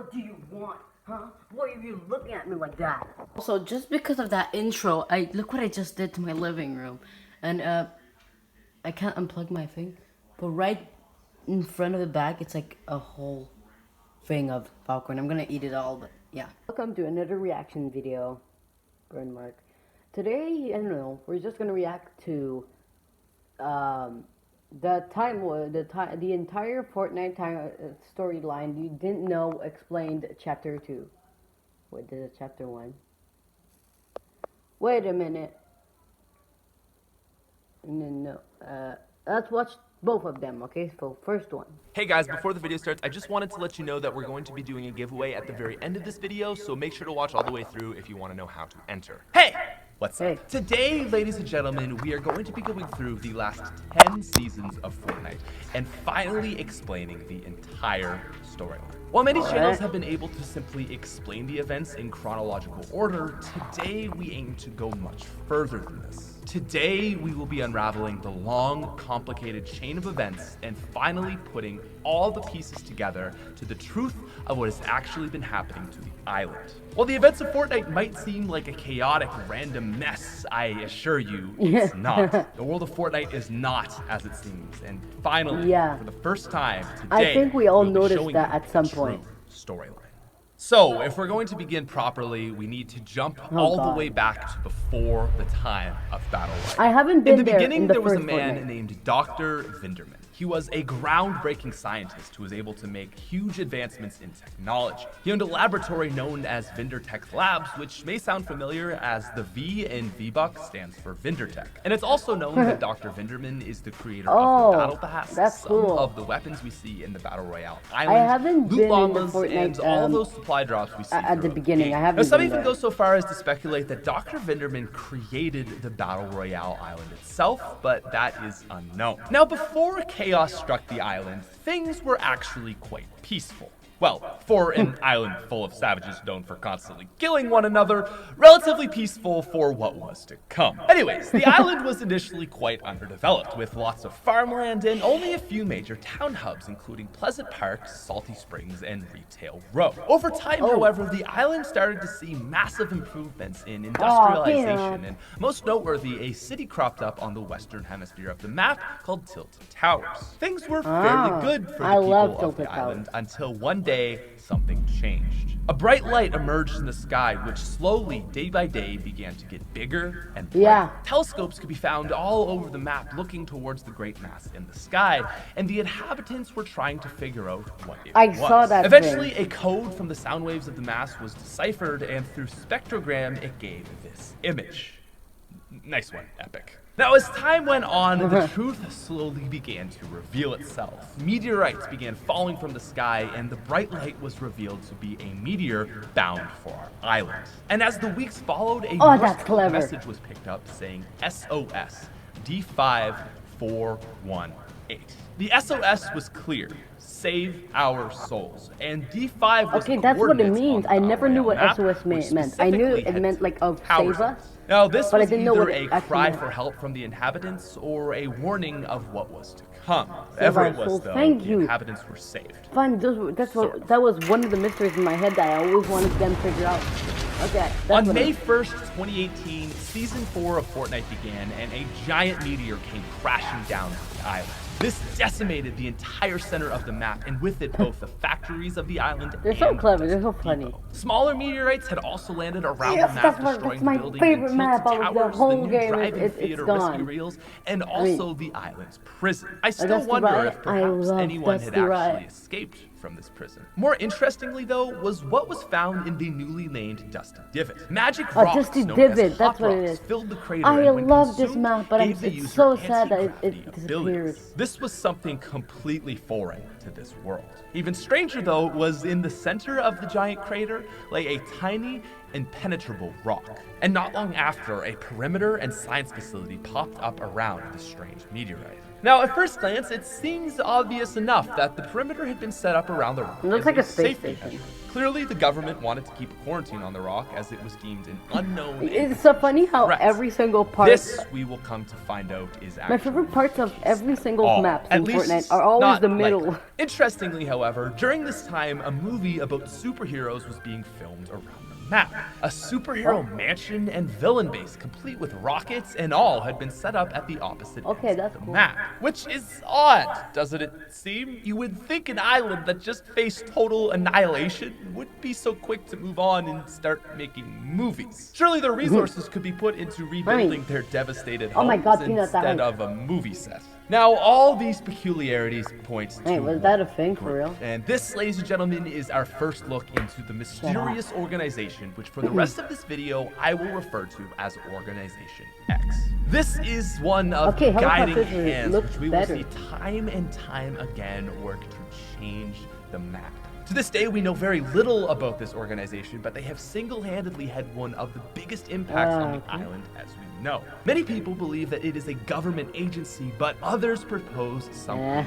What do you want, huh? Why are you looking at me like that? Also, just because of that intro, look what I just did to my living room, and I can't unplug my thing, but right in front of the bag, it's like a whole thing of popcorn. I'm gonna eat it all, but yeah. Welcome to another reaction video, burn mark. Today, I don't know, we're just gonna react to the entire Fortnite storyline you didn't know explained chapter 2. Wait, this is chapter 1. Wait a minute. No, let's watch both of them, okay? So, first one. Hey guys, before the video starts, I just wanted to let you know that we're going to be doing a giveaway at the very end of this video, so make sure to watch all the way through if you want to know how to enter. Hey! What's up? Today, ladies and gentlemen, we are going to be going through the last 10 seasons of Fortnite and finally explaining the entire storyline. While many channels have been able to simply explain the events in chronological order, today we aim to go much further than this. Today, we will be unraveling the long, complicated chain of events and finally putting all the pieces together to the truth of what has actually been happening to the island. While the events of Fortnite might seem like a chaotic, random mess, I assure you, it's not. The world of Fortnite is not as it seems, and finally, for the first time today, I think we all we'll noticed that at some point. Storyline. So, if we're going to begin properly, we need to jump all the way back to before the time of Battle Royale. I haven't been in the there beginning, in the there was a first man Fortnite. named Dr. Vinderman. He was a groundbreaking scientist who was able to make huge advancements in technology. He owned a laboratory known as Vindertech Labs, which may sound familiar as the V in V-Bucks stands for Vindertech. And it's also known that Dr. Vinderman is the creator of the Battle Pass, that's some cool. of the weapons we see in the Battle Royale island, I haven't loot been in the llamas, Fortnite, and all of those supply drops we see at the throughout beginning. game. I haven't Now, some been even there. go so far as to speculate that Dr. Vinderman created the Battle Royale island itself, but that is unknown. Now, before chaos struck the island, things were actually quite peaceful. Well, for an island full of savages known for constantly killing one another, relatively peaceful for what was to come. Anyways, the island was initially quite underdeveloped, with lots of farmland and only a few major town hubs, including Pleasant Park, Salty Springs, and Retail Row. Over time, however, the island started to see massive improvements in industrialization, and most noteworthy, a city cropped up on the western hemisphere of the map called Tilted Towers. Things were fairly good for the people of the island until one day, something changed. A bright light emerged in the sky, which slowly, day by day, began to get bigger and brighter. Telescopes could be found all over the map looking towards the great mass in the sky, and the inhabitants were trying to figure out what it was. I saw that Eventually, a code from the sound waves of the mass was deciphered, and through spectrogram, it gave this image. Nice one, Epic. Now, as time went on, the truth slowly began to reveal itself. Meteorites began falling from the sky, and the bright light was revealed to be a meteor bound for our island. And as the weeks followed, a Morse code message was picked up saying SOS D5418. The SOS was clear. Save our souls. And D5 was that's what it means. I never knew what map, SOS meant. I knew it meant like save us. Now, this was either a actually cry meant. for help from the inhabitants or a warning of what was to come. Whatever it was, though, the inhabitants were saved. Fine, that was one of the mysteries in my head that I always wanted them to figure out. Okay. On May 1st, 2018, Season 4 of Fortnite began, and a giant meteor came crashing down to the island. This decimated the entire center of the map, and with it both the factories of the island They're so clever, they're so funny. Smaller meteorites had also landed around the map, destroying my buildings favorite and map Tilted of the Towers, whole the new game. drive-in theater, rescue reels, and also the island's prison. I still wonder if perhaps anyone had actually escaped from this prison. More interestingly, though, was what was found in the newly named Dusty Divot. Magic rocks, Dusty known Divot, as that's hot what it rocks, is. filled the crater, I and when love this consumed, map, but gave the it's user so sad that it anti-gravity disappears. abilities. This was something completely foreign to this world. Even stranger, though, was in the center of the giant crater lay a tiny, impenetrable rock. And not long after, a perimeter and science facility popped up around this strange meteorite. Now, at first glance, it seems obvious enough that the perimeter had been set up around the rock. It looks as like a space safety station. measure. Clearly, the government wanted to keep a quarantine on the rock as it was deemed an unknown. It's so funny how threat. every single part. This, we will come to find out, is actually My favorite parts of every single all. map At in least Fortnite are always not the middle. likely. Interestingly, however, during this time, a movie about superheroes was being filmed around the map. A superhero mansion and villain base, complete with rockets and all, had been set up at the opposite ends that's of the cool. map. Which is odd, doesn't it seem? You would think an island that just faced total annihilation would be so quick to move on and start making movies. Surely their resources could be put into rebuilding their devastated Oh my homes God, Peanut, that instead hurt. of a movie set. Now, all these peculiarities point to Hey, was that a thing for real? and this, ladies and gentlemen, is our first look into the mysterious organization, which for the rest of this video, I will refer to as Organization X. This is one of the guiding helicopters hands look which we better. will see time and time again work to change the map. To this day, we know very little about this organization, but they have single-handedly had one of the biggest impacts on the island as we know. Many people believe that it is a government agency, but others propose something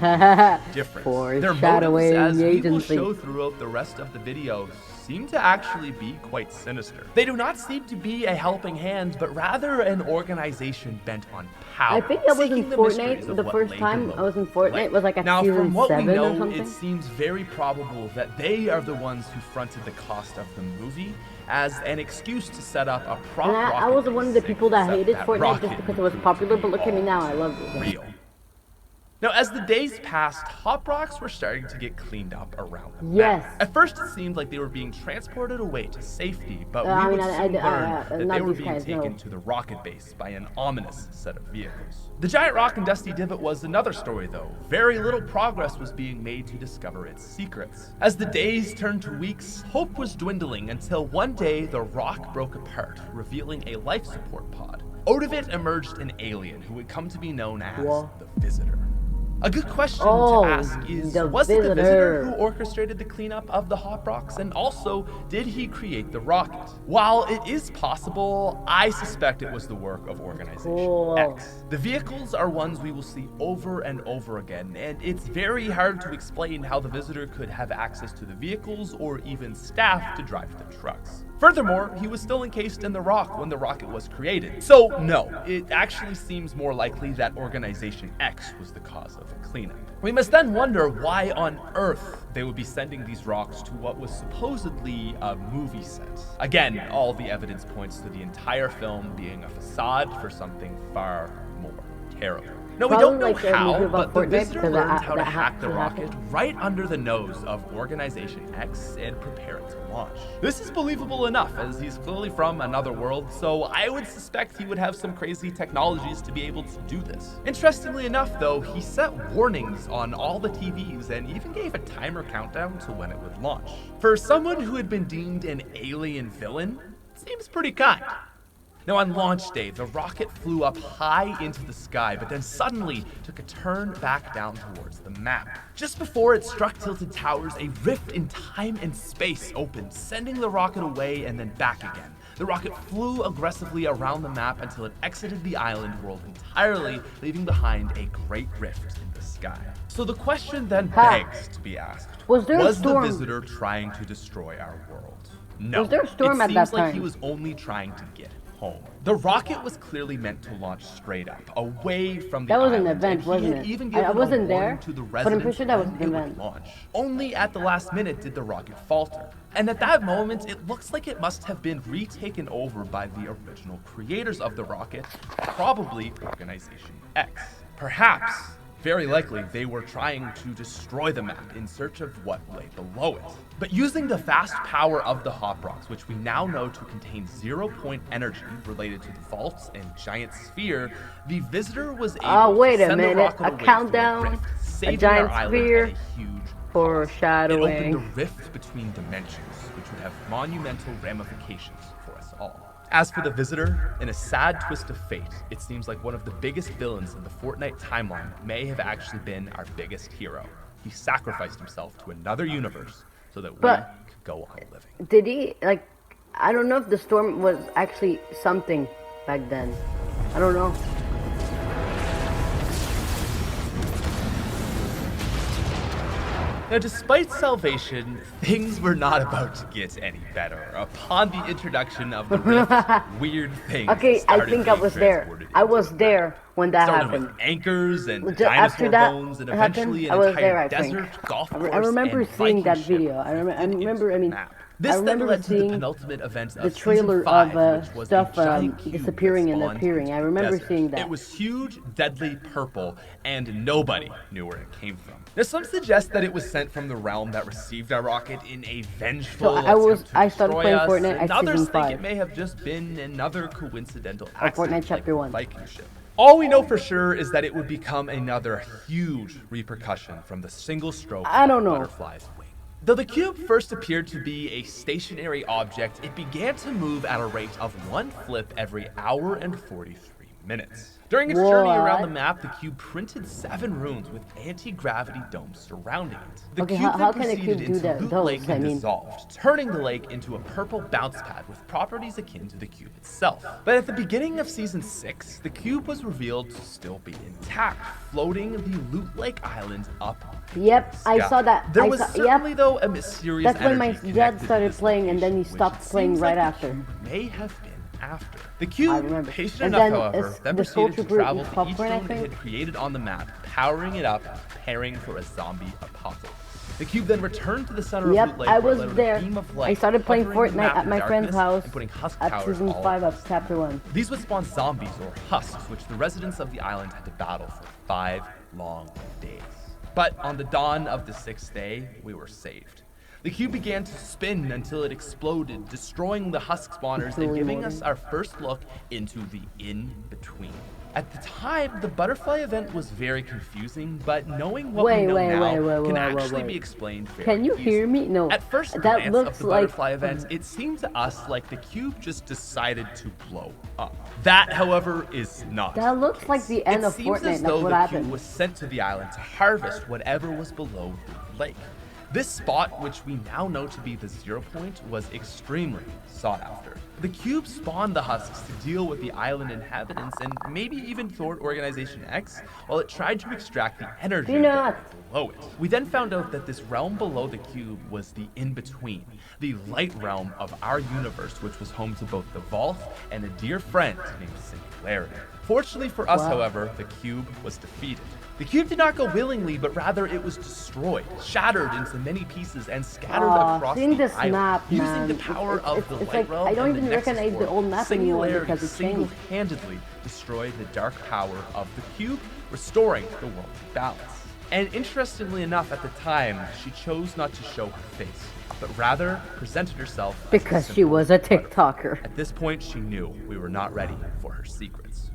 different. Their motives, Foreshadowing as we will agency. show throughout the rest of the video, seem to actually be quite sinister. They do not seem to be a helping hand, but rather an organization bent on power. I think I was in seeking the mysteries Fortnite of the what first lay time below I was in the Fortnite lake. was like at Now, season from what 7 we or know, something. it seems very probable that they are the ones who fronted the cost of the movie as an excuse to set up a prop And I rocket was one of the base, people that except hated that Fortnite rocket just because it was popular, but look at me now, I love it. real. Now, as the days passed, hop rocks were starting to get cleaned up around the map. Yes. At first, it seemed like they were being transported away to safety, but I we mean, would I- soon I- learn that not they were these being guys, taken no. to the rocket base by an ominous set of vehicles. The giant rock and dusty divot was another story, though. Very little progress was being made to discover its secrets. As the days turned to weeks, hope was dwindling until one day the rock broke apart, revealing a life support pod. Out of it emerged an alien who would come to be known as Whoa. the Visitor. A good question Oh, to ask is, the was it the Visitor Visitor. who orchestrated the cleanup of the hop rocks? And also, did he create the rocket? While it is possible, I suspect it was the work of Organization Cool. X. The vehicles are ones we will see over and over again, and it's very hard to explain how the Visitor could have access to the vehicles or even staff to drive the trucks. Furthermore, he was still encased in the rock when the rocket was created. So no, it actually seems more likely that Organization X was the cause of the cleanup. We must then wonder why on earth they would be sending these rocks to what was supposedly a movie set. Again, all the evidence points to the entire film being a facade for something far more terrible. No, we don't know Probably like a how, movie about but the Fortnite, Visitor because learned how to that hack the actually rocket happened. right under the nose of Organization X and prepare it to launch. This is believable enough, as he's clearly from another world, so I would suspect he would have some crazy technologies to be able to do this. Interestingly enough, though, he set warnings on all the TVs and even gave a timer countdown to when it would launch. For someone who had been deemed an alien villain, seems pretty kind. Now, on launch day, the rocket flew up high into the sky, but then suddenly took a turn back down towards the map. Just before it struck tilted towers, a rift in time and space opened, sending the rocket away and then back again. The rocket flew aggressively around the map until it exited the island world entirely, leaving behind a great rift in the sky. So the question then begs to be asked, Was there a the storm? Visitor trying to destroy our world? No. Was there a storm it at that seems like he time? was only trying to get home. The rocket was clearly meant to launch straight up, away from the That was an island, event, and he wasn't had it? even I given a wasn't warning there, to the but I'm pretty residents sure that was when an it would event. launch. Only at the last minute did the rocket falter. And at that moment, it looks like it must have been retaken over by the original creators of the rocket, probably Organization X. Perhaps, very likely, they were trying to destroy the map in search of what lay below it. But using the fast power of the hop rocks, which we now know to contain 0-point energy related to the faults and giant sphere, the Visitor was able wait to a send the minute, rocket a away countdown, through a rift, saving giant our sphere, island at a huge cost. It Foreshadowing. opened a rift between dimensions, which would have monumental ramifications for us all. As for the Visitor, in a sad twist of fate, it seems like one of the biggest villains in the Fortnite timeline may have actually been our biggest hero. He sacrificed himself to another universe so that we But- could go on living. Did he, like, I don't know if the storm was actually something back then. I don't know. Now, despite salvation, things were not about to get any better. Upon the introduction of the rift, weird things Okay, I started think I being was there. transported I into was the there map. when that Started happened. with anchors and After dinosaur that bones and happened, eventually I an was there, entire I think. desert, golf course, I remember and seeing Viking that ship video. I drifted into remember. I the mean, map. I This then remember led to the seeing penultimate event the of trailer season 5, of which was stuff a giant cube disappearing that and spawned appearing. into I the remember desert. seeing that. It was huge, deadly purple, and nobody knew where it came from. Now, some suggest that it was sent from the realm that received our rocket in a vengeful attempt to I started destroy playing us, Fortnite and at others season think 5. it may have just been another coincidental Or accident Fortnite like Chapter the 1. Viking ship. All we know for sure is that it would become another huge repercussion from the single stroke I of don't the know. butterfly's wing. Though the cube first appeared to be a stationary object, it began to move at a rate of 1 flip every hour and 43 minutes. During its journey around the What? map, the cube printed 7 runes with anti-gravity domes surrounding it. The Okay, cube how then can a proceeded cube do into that? Loot Those, Lake I and mean. dissolved, turning the lake into a purple bounce pad with properties akin to the cube itself. But at the beginning of Season 6, the cube was revealed to still be intact, floating the Loot Lake Island up. Yep, I sky. saw that. There I was saw, certainly, yep. though, a mysterious That's when my energy dad connected to started this playing, and then he location, stopped which it playing seems right like the after. cube may have been after. The I cube, remember. patient And enough, then however, then the proceeded to sculpture travel group to each popcorn, I zone it think? had created on the map, powering it up, preparing for a zombie apocalypse. The cube then returned to the center of Yep, Loot Lake, I where was it let there. a beam of I light, started playing covering the Fortnite map at in my friend's darkness house and putting husk at towers season all 5 over. of Chapter 1. These would spawn zombies, or husks, which the residents of the island had to battle for 5 long days. But on the dawn of the 6th day, we were saved. The cube began to spin until it exploded, destroying the husk spawners and giving us our first look into the in-between. At the time, the butterfly event was very confusing, but knowing what we know now can actually be explained very Can you hear easily. me? No. At first That glance looks of the like butterfly event, it seemed to us like the cube just decided to blow up. That, however, is not. That looks like the end of It seems Fortnite. as That's though what the happened. cube was sent to the island to harvest whatever was below the lake. This spot, which we now know to be the 0 point, was extremely sought after. The cube spawned the husks to deal with the island inhabitants and maybe even thwart Organization X while it tried to extract the energy that was below it. We then found out that this realm below the cube was the in-between, the light realm of our universe, which was home to both the Vault and a dear friend named Singularity. Fortunately for us, however, the cube was defeated. The cube did not go willingly, but rather it was destroyed, shattered into many pieces, and scattered across seeing the the island. map, Using man, the power of the it's light like, realm I don't and even the Nexus recognize the Force, old map anymore Singularity because it changed. single-handedly destroyed the dark power of the cube, restoring the world to balance. And interestingly enough, at the time, she chose not to show her face, but rather presented herself as Because she simple was a butterfly. TikToker. At this point, she knew we were not ready for her secrets.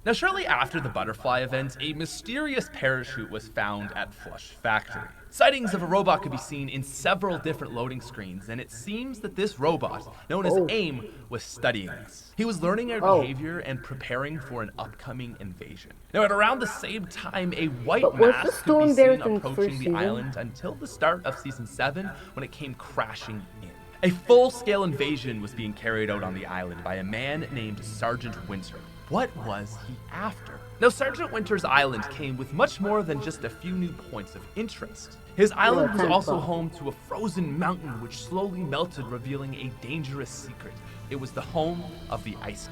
Now, shortly after the butterfly event, a mysterious parachute was found at Flush Factory. Sightings of a robot could be seen in several different loading screens, and it seems that this robot, known as AIM, was studying us. He was learning our behavior and preparing for an upcoming invasion. Now, at around the same time, a white But was the mass could storm be there seen since approaching first the season? island until the start of Season 7, when it came crashing in. A full-scale invasion was being carried out on the island by a man named Sergeant Winter. What was he after? Now, Sergeant Winter's island came with much more than just a few new points of interest. His island was also home to a frozen mountain which slowly melted, revealing a dangerous secret. It was the home of the Ice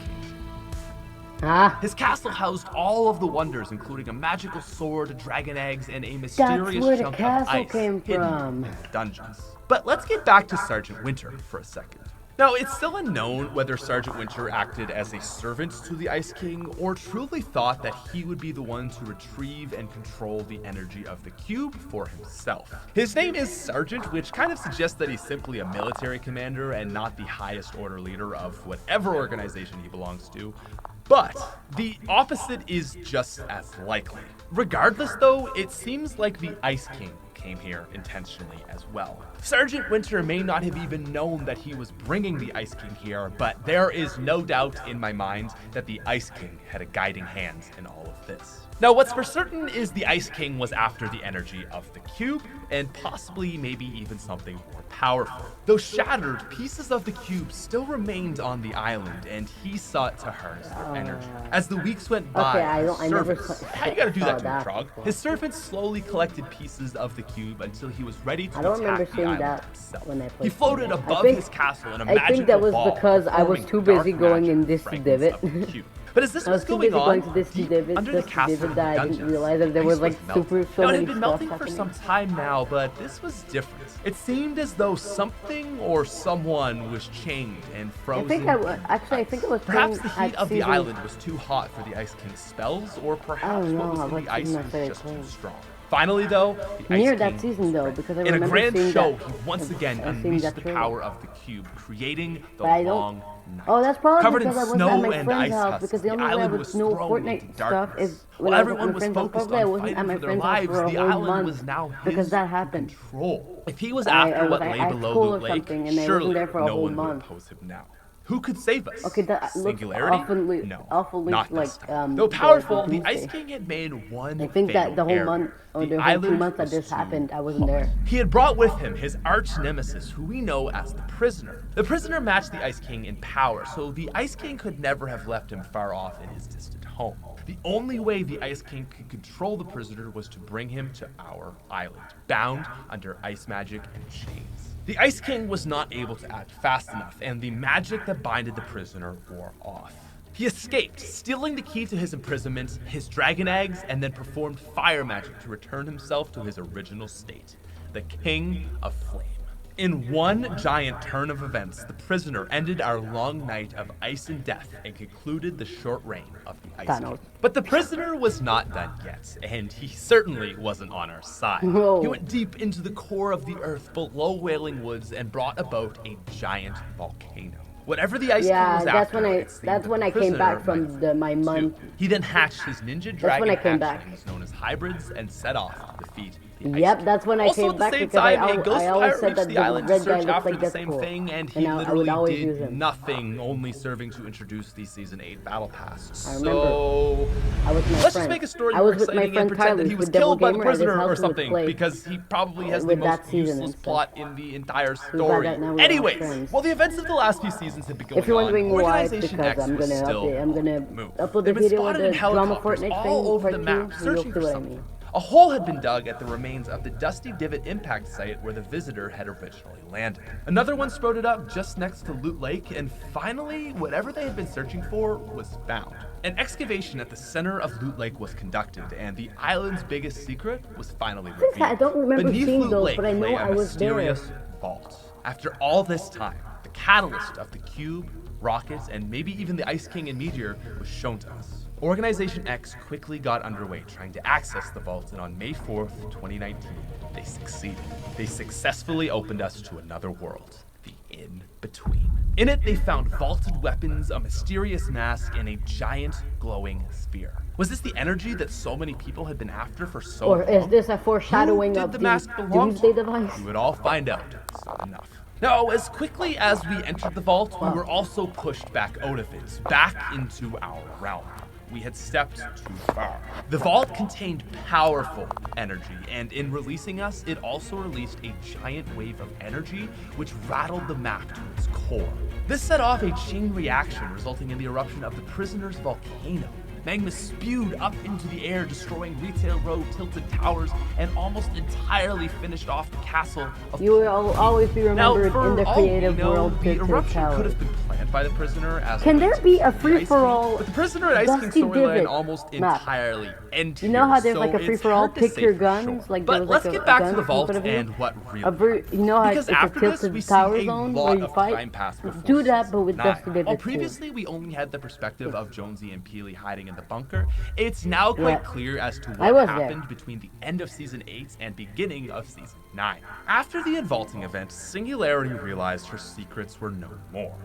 King. His castle housed all of the wonders, including a magical sword, dragon eggs, and a mysterious where the chunk of castle ice came hidden from. in the dungeons. But let's get back to Sergeant Winter for a second. Now, it's still unknown whether Sergeant Winter acted as a servant to the Ice King or truly thought that he would be the one to retrieve and control the energy of the cube for himself. His name is Sergeant, which kind of suggests that he's simply a military commander and not the highest order leader of whatever organization he belongs to. But the opposite is just as likely. Regardless, though, it seems like the Ice King came here intentionally as well. Sergeant Winter may not have even known that he was bringing the Ice King here, but there is no doubt in my mind that the Ice King had a guiding hand in all of this. Now, what's for certain is the Ice King was after the energy of the cube, and possibly maybe even something more powerful. Those shattered pieces of the cube still remained on the island, and he sought to harness their energy. As the weeks went by, you gotta do that to me, Frog. His servants slowly collected pieces of the cube until he was ready to attack the island himself. He floated above his castle in a magical ball. I think that was because I was too busy going in this divot. But as this was going on, under the castle that I didn't realize that there was like so it had many been melting for some time now, but this was different. It seemed as though something or someone was chained and frozen. I think it was perhaps the heat of the island was too hot for the Ice King's spells, or perhaps what was in the ice was just too strong. Finally, though, the Ice King season, though, because I in a remember grand seeing show, that, he once again unleashed the power of the cube, creating the long night. Oh, that's probably covered in because I was snow at my and friend's ice house, husks, because the only way I island would was know thrown Fortnite into stuff darkness. is While when everyone was I focused I on wasn't at fighting my for their friend's house lives, for a the whole island month was now because his that happened. control. If he was I after was what at lay school below or Loot Lake, something, and I wasn't surely there for a no whole one would month. oppose him now. Who could save us? Okay, that looks Singularity? No, awfully not like this time. Though powerful, the Doomsday. Ice King had made one I think that the whole fatal month, error. or the whole 2 island months that was this too happened, I wasn't hot. there. He had brought with him his arch nemesis, who we know as the Prisoner. The Prisoner matched the Ice King in power, so the Ice King could never have left him far off in his distant home. The only way the Ice King could control the Prisoner was to bring him to our island, bound under ice magic and chains. The Ice King was not able to act fast enough, and the magic that binded the Prisoner wore off. He escaped, stealing the key to his imprisonment, his dragon eggs, and then performed fire magic to return himself to his original state, the King of Flame. In one giant turn of events, the Prisoner ended our long night of ice and death and concluded the short reign of the Ice King. But the Prisoner was not done yet, and he certainly wasn't on our side. Whoa. He went deep into the core of the earth below Wailing Woods and brought about a giant volcano. Whatever the Ice King was after, that's when I came back from my month. He then hatched his ninja dragon hatchlings known as hybrids and set off to defeat Yep, that's when I came back because I always said that the red guy looks like Deadpool. Thing, and he literally did nothing, only serving to introduce the Season 8 Battle Pass. So, let's just make a story more exciting and pretend that he was killed by the Prisoner or something, because he probably has the most useless plot in the entire story. Anyways, while the events of the last few seasons have been going on, if you're wondering why, it's Organization because X I'm was gonna still upload the video of the drama Fortnite all thing over part the 2, map, and you'll searching see for what I something. mean. A hole had been dug at the remains of the Dusty Divot impact site where the visitor had originally landed. Another one sprouted up just next to Loot Lake, and finally, whatever they had been searching for was found. An excavation at the center of Loot Lake was conducted, and the island's biggest secret was finally revealed. I don't remember Beneath seeing Loot those, Lake but I know lay a I was there. mysterious vault. After all this time, the catalyst of the cube, rockets, and maybe even the Ice King and Meteor was shown to us. Organization X quickly got underway trying to access the vault, and on May 4th, 2019, they succeeded. They successfully opened us to another world, the In-Between. In it, they found vaulted weapons, a mysterious mask, and a giant glowing sphere. Was this the energy that so many people had been after for so long? Or is this a foreshadowing of the Doomsday device? We would all find out soon enough. Now, as quickly as we entered the vault, we were also pushed back out of it, back into our realm. We had stepped too far. The vault contained powerful energy, and in releasing us, it also released a giant wave of energy which rattled the map to its core. This set off a chain reaction, resulting in the eruption of the Prisoner's volcano. Magma spewed up into the air, destroying Retail Road, tilted towers, and almost entirely finished off the castle of You will always be remembered in the creative world. The eruption could have been planned by the Prisoner as Can there be a free-for-all but the Prisoner and Ice King storyline almost entirely end here. You know how there's like a so free-for-all, it's hard to pick say your for guns? sure. Like But there was let's like get a back gun to the in vault front of you. and what really You know how because it's a after this, we tilted see tower a zone lot where you of fight? Crime Pass before Do that, Season but with 9. Dusty Divot While too. previously we only had the perspective of Jonesy and Peely hiding in the bunker, it's now quite clear as to what happened between the end of Season 8 and beginning of Season 9. After the invaulting event, Singularity realized her secrets were no more.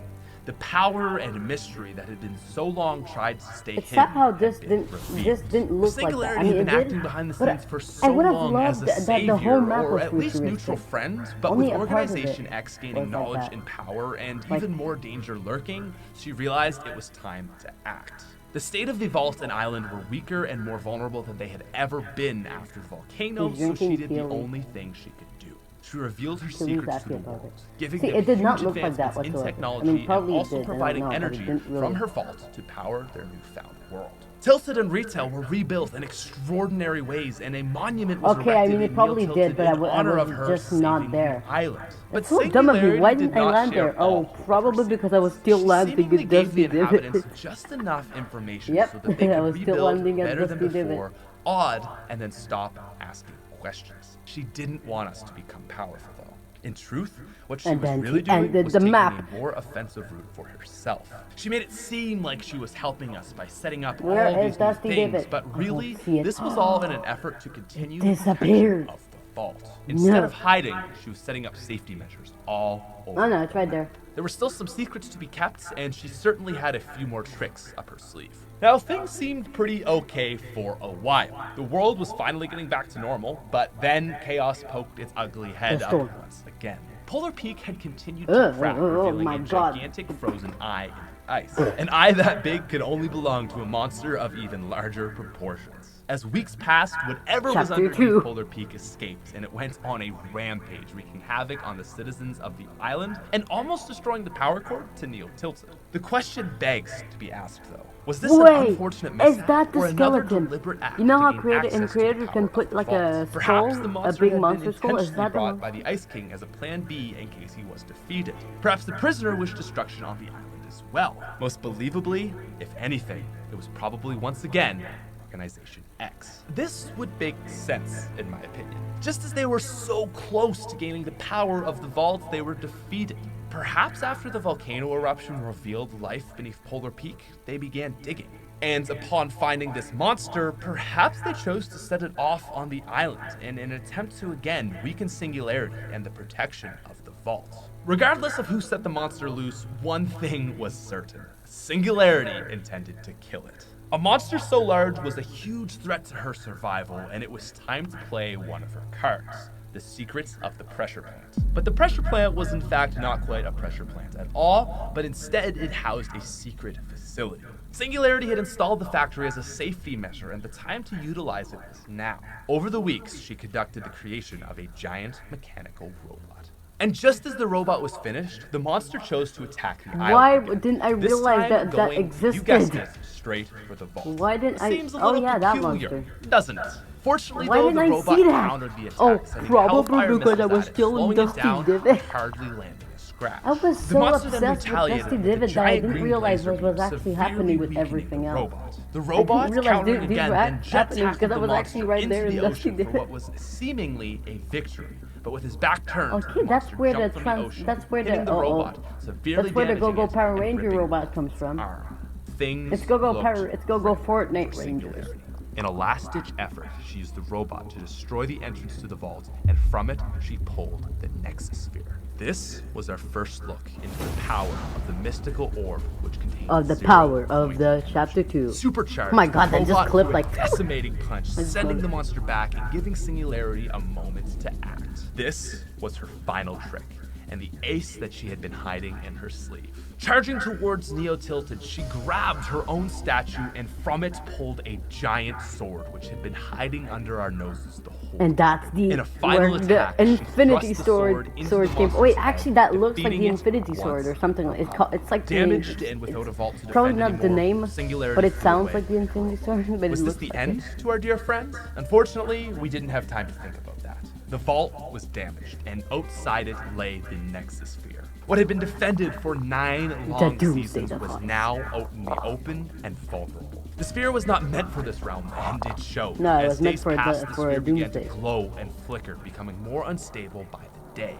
The power and mystery that had been so long tried to stay It's hidden sad how had this been didn't revealed. look The like that. Singularity I mean, had it been acting did, behind the but scenes for so I would have long as loved a that savior, the whole map or was at least neutral futuristic. friend, but Only with a part of Organization it X gaining was like knowledge that. and power and Like- even more danger lurking, she realized it was time to act. The state of the vault and island were weaker and more vulnerable than they had ever been after the volcano, He's so she drinking did the Keely. only thing she could do. She revealed her Keely's secrets to actually the a target. world, giving See, them it did not huge look like that advancements in whatsoever. technology I mean, probably and it also did, I don't providing know, but it energy didn't really- from her vault to power their newfound world. Tilted and Retail were rebuilt in extraordinary ways, and a monument was Okay, I erected mean, it in probably Neil did, but I in was honor of her just not saving there. the island. But It's so dumb of me. Singularity Why did didn't I not land share there? all Oh, of her probably because I was still secrets. landing She in seemingly gave the Dusty inhabitants Divot. just enough information Yep, so that they I could was still rebuild landing at better than Dusty Divot. before, awed, and then stop asking questions. She didn't want us to become powerful, though. In truth, what she And was then really she doing ended was the taking map. a more offensive route for herself. She made it seem like she was helping us by setting up Where all is these new Dusty things, Divot? but I don't really, see it. this was all in an effort to continue the Disappeared. protection of the vault. Instead No. of hiding, she was setting up safety measures all over. Oh no, it's right there. There were still some secrets to be kept, and she certainly had a few more tricks up her sleeve. Now, things seemed pretty okay for a while. The world was finally getting back to normal, but then chaos poked its ugly head The up storm. once again. Polar Peak had continued to crack, oh revealing my a God. gigantic frozen eye in the ice. An eye that big could only belong to a monster of even larger proportions. As weeks passed, whatever was Chapter underneath 2. Polar Peak escaped, and it went on a rampage, wreaking havoc on the citizens of the island and almost destroying the power cord to Neil Tilted. The question begs to be asked, though. Was this an Wait, unfortunate is mishap that the or another skeleton? deliberate act You know to how gain creators access to the creators power can of put the like vault? a Perhaps skull, the a monster big had monster been skull? Is intentionally that the brought one? by the Ice King as a plan B in case he was defeated. Perhaps the prisoner wished destruction on the island as well. Most believably, if anything, it was probably once again Organization X. This would make sense, in my opinion. Just as they were so close to gaining the power of the vault, they were defeated. Perhaps after the volcano eruption revealed life beneath Polar Peak, they began digging. And upon finding this monster, perhaps they chose to set it off on the island in an attempt to again weaken Singularity and the protection of the vault. Regardless of who set the monster loose, one thing was certain. Singularity intended to kill it. A monster so large was a huge threat to her survival, and it was time to play one of her cards. The secrets of the pressure plant. But the pressure plant was in fact not quite a pressure plant at all, but instead it housed a secret facility. Singularity had installed the factory as a safety measure, and the time to utilize it was now. Over the weeks, she conducted the creation of a giant mechanical robot. And just as the robot was finished, the monster chose to attack the island. Why again. didn't I This realize time that going, existed? You guessed it, straight for the vault. Why didn't I- Seems a oh, little yeah, that peculiar, monster. doesn't it? Fortunately, Why though, didn't the I robot see that? countered the attack, Oh, sending probably hellfire because I missiles was at it, still in slowing it Dusty down, Divot. hardly landing a scratch. I was The so monster then obsessed with retaliated Dusty with a Divot that I giant didn't green realize laser what was beam, actually severely happening with weakening everything the else. robot. The robot realize countering these again, were then jet happening because tackled I the was actually monster right there into in the Dusty ocean for Divot. what was seemingly a victory. But with his back turned, Okay, the that's monster where the jumped from trans- ocean, that's where the- hitting the oh, oh. robot, severely That's where the damaging Go-Go it Power and Ranger ripping robot comes from. arm. Things It's Go-Go looked Power. It's Go-Go grim Fortnite for Rangers. Singularity. In a last-ditch effort, she used the robot to destroy the entrance to the vault, and from it, she pulled the Nexus Sphere. This was our first look into the power of the mystical orb, which contains Of the 0 power of point the chapter 2. Supercharged. Oh my God, the that just robot clipped threw a like- decimating punch, sending clipped. the monster back and giving Singularity a moment to act. This was her final trick, and the ace that she had been hiding in her sleeve. Charging towards Neo Tilted, she grabbed her own statue and from it pulled a giant sword, which had been hiding under our noses the whole And that's the In a final where attack, the she Infinity thrust the sword into sword the came. monster's Wait, head, actually, that looks like defeating the it Infinity sword or once something. It's called. It's like damaged the, and without a vault to probably defend not the anymore, name, Singularity but it flew sounds away. like the Infinity sword. But Was it this looks the like end it. to our dear friend? Unfortunately, we didn't have time to think about that. The vault was damaged, and outside it lay the Nexus Sphere. What had been defended for 9 long doomsday seasons was device. now out in the open and vulnerable. The sphere was not meant for this realm, and it showed. No, it As was meant days for passed, the- the for a sphere began to doomsday. glow and flicker, becoming more unstable by the day.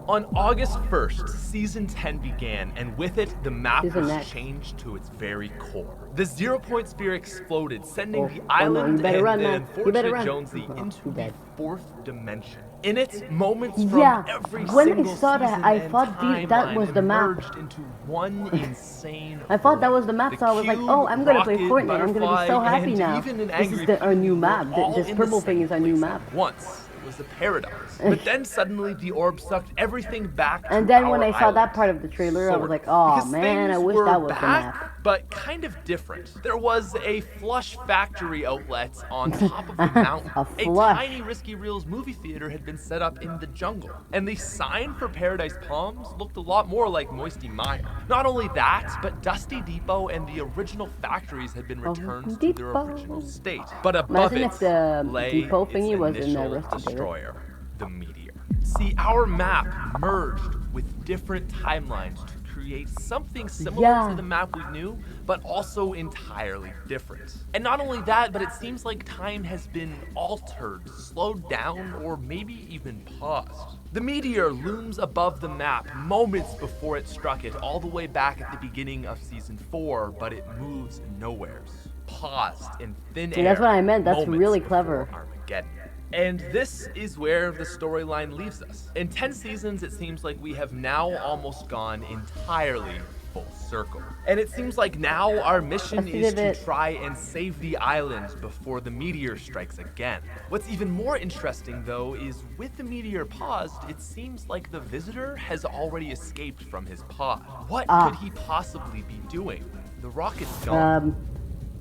On August 1st, Season 10 began, and with it, the map Season was next. changed to its very core. The 0 Point Sphere exploded, sending Oh, the oh no, island you better and run, the man. You better unfortunate run. Jonesy Oh, into too the bad. 4th dimension. In it, moments from Yeah, every when I single saw that, season I and thought that was timeline the map. emerged into one insane I thought that world. was the map, so I was like, cube, oh, I'm gonna play rocket, Fortnite. I'm gonna be so butterfly, happy and now. even an This is angry our new Pew map. were all This in the purple thing same is our new place map. at once. It was a paradox. But then suddenly the orb sucked everything back to And then when our I saw that island. part of the trailer, I was Sort like, of. oh Because man, I things wish were that was the back, map. but kind of different. There was a Flush factory outlet on top of the mountain. A A Flush. tiny Risky Reels movie theater had been set up in the jungle. And the sign for Paradise Palms looked a lot more like Moisty Mire. Not only that, but Dusty Depot and the original factories had been returned to their Depot. original state. But above Imagine it if the lay depot its thingy was in the initial Rusty David. destroyer, the meteor. See, our map merged with different timelines to create something similar to the map we knew, but also entirely different. And not only that, but it seems like time has been altered, slowed down, or maybe even paused. The meteor looms above the map moments before it struck it, all the way back at the beginning of season 4, but it moves nowheres. Paused in thin air. That's what I meant. That's moments really before clever. Armageddon. And this is where the storyline leaves us. In 10 seasons, it seems like we have now almost gone entirely full circle. And it seems like now our mission is to try and save the island before the meteor strikes again. What's even more interesting, though, is with the meteor paused, it seems like the visitor has already escaped from his pod. What could he possibly be doing? The rocket's gone.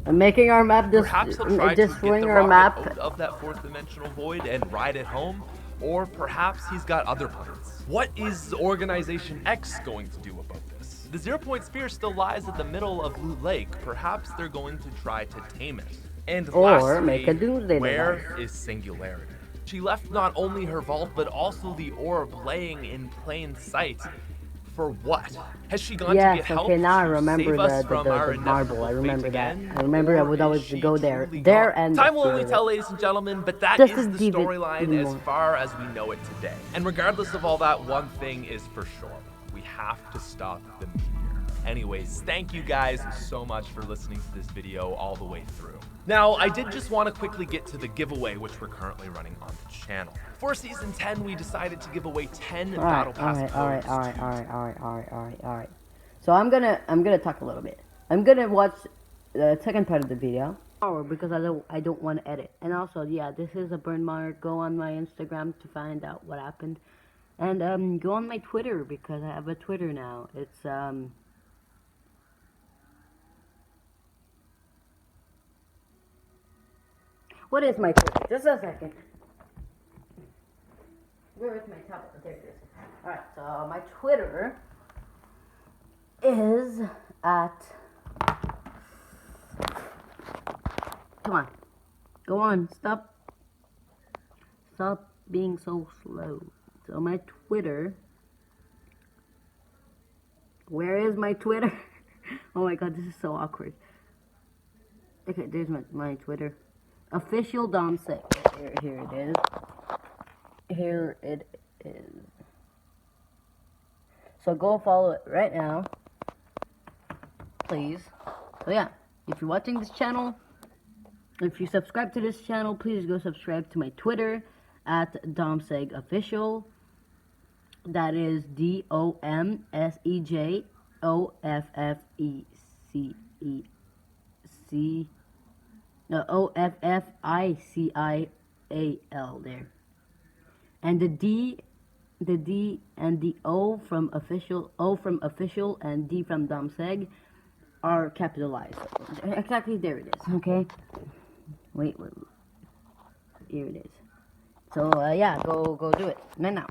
Making our map, Perhaps he'll try to get destroying the our rocket map. out of that fourth dimensional void and ride it home, or perhaps he's got other plans. What is Organization X going to do about this? The 0 Point Sphere still lies at the middle of Loot Lake. Perhaps they're going to try to tame it. And Or lastly, make a doomsday where is Singularity? She left not only her vault, but also the orb laying in plain sight. For what? Has she gone to get help? Okay, now I to remember save us from our the marble. I inevitable remember fate that. again? I remember I would Or always is she go there. truly There gone? and Time will the only spirit. tell, ladies and gentlemen, but that Just is to the deep it storyline even as more. far as we know it today. And regardless of all that, one thing is for sure. We have to stop the meteor. Anyways, thank you guys so much for listening to this video all the way through. Now, I did just want to quickly get to the giveaway, which we're currently running on the channel. For season 10, we decided to give away 10 battle pass codes. Alright. So I'm gonna talk a little bit. I'm gonna watch the second part of the video, because I don't want to edit. And also, yeah, this is a burn mark. Go on my Instagram to find out what happened, and go on my Twitter because I have a Twitter now. It's What is my Twitter? Just a second. Where is my tablet? There it is. Alright, so my Twitter is at... Come on. Go on. Stop being so slow. So my Twitter... Where is my Twitter? Oh my god, this is so awkward. Okay, there's my Twitter. Official Domsec. Here it is. Here it is. So go follow it right now, please. So yeah, if you're watching this channel, if you subscribe to this channel, please go subscribe to my Twitter at Domseg Official. That is DOMSEJOFFECEC. No, OFFICIAL there. And the D and the O from official, and D from Domseg are capitalized. Exactly, there it is. Okay. Wait. Here it is. So yeah, go do it right now.